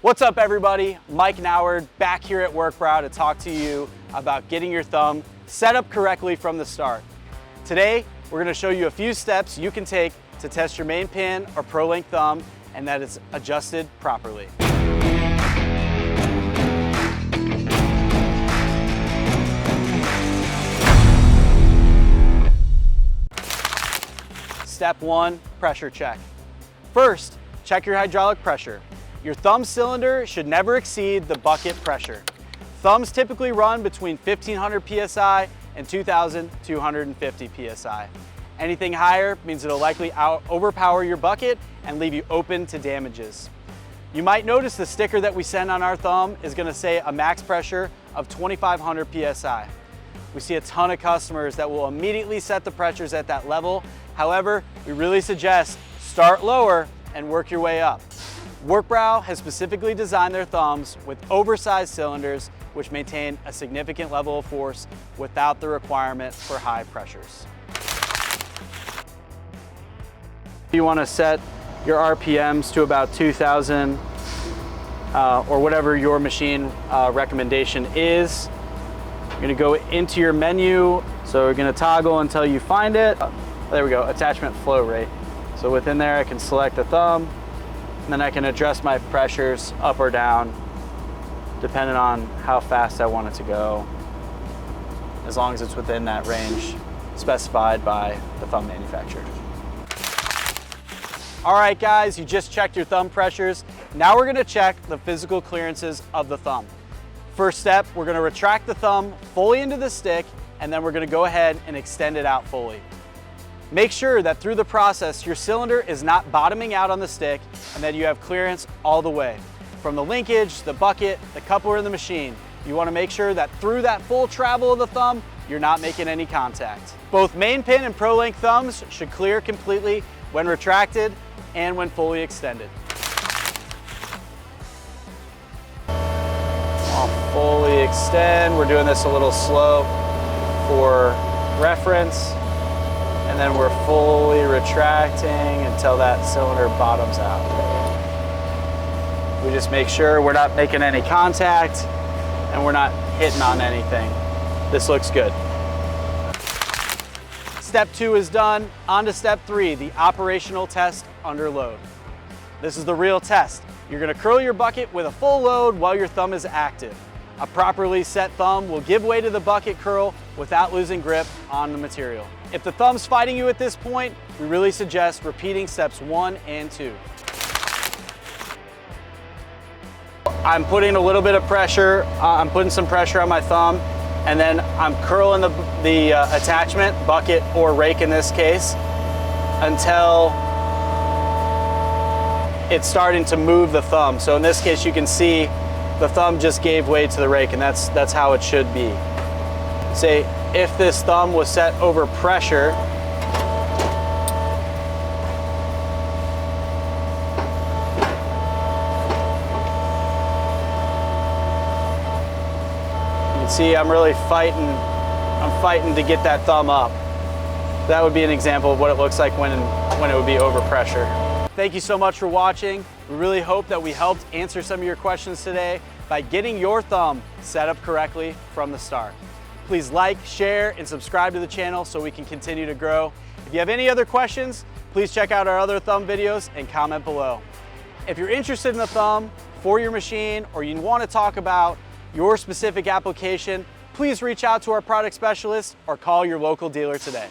What's up everybody? Mike Nauert back here at WorkBrow to talk to you about getting your thumb set up correctly from the start. Today, we're going to show you a few steps you can take to test your main pin or ProLink thumb and that it's adjusted properly. Step 1, pressure check. First, check your hydraulic pressure. Your thumb cylinder should never exceed the bucket pressure. Thumbs typically run between 1500 PSI and 2250 PSI. Anything higher means it'll likely overpower your bucket and leave you open to damages. You might notice the sticker that we send on our thumb is going to say a max pressure of 2500 PSI. We see a ton of customers that will immediately set the pressures at that level. However, we really suggest start lower and work your way up. WorkBrow has specifically designed their thumbs with oversized cylinders which maintain a significant level of force without the requirement for high pressures. You want to set your RPMs to about 2000 or whatever your machine recommendation is. You're going to go into your menu, so we're going to toggle until you find it. There we go, attachment flow rate. So within there I can select the thumb, and then I can adjust my pressures up or down depending on how fast I want it to go, as long as it's within that range specified by the thumb manufacturer. All right guys, you just checked your thumb pressures. Now we're gonna check the physical clearances of the thumb. First step, we're gonna retract the thumb fully into the stick, and then we're gonna go ahead and extend it out fully. Make sure that through the process, your cylinder is not bottoming out on the stick and that you have clearance all the way. From the linkage, the bucket, the coupler in the machine, you want to make sure that through that full travel of the thumb, you're not making any contact. Both main pin and ProLink thumbs should clear completely when retracted and when fully extended. I'll fully extend. We're doing this a little slow for reference. And then we're fully retracting until that cylinder bottoms out. We just make sure we're not making any contact and we're not hitting on anything. This looks good. Step 2 is done. On to step 3, the operational test under load. This is the real test. You're gonna curl your bucket with a full load while your thumb is active. A properly set thumb will give way to the bucket curl without losing grip on the material. If the thumb's fighting you at this point, we really suggest repeating steps 1 and 2. I'm putting a little bit of pressure, I'm putting some pressure on my thumb, and then I'm curling the attachment, bucket or rake in this case, until it's starting to move the thumb. So in this case, you can see the thumb just gave way to the rake, and that's how it should be. Say, if this thumb was set over pressure, you can see I'm really fighting to get that thumb up. That would be an example of what it looks like when it would be over pressure. Thank you so much for watching. We really hope that we helped answer some of your questions today by getting your thumb set up correctly from the start. Please like, share, and subscribe to the channel so we can continue to grow. If you have any other questions, please check out our other thumb videos and comment below. If you're interested in the thumb for your machine or you want to talk about your specific application, please reach out to our product specialist or call your local dealer today.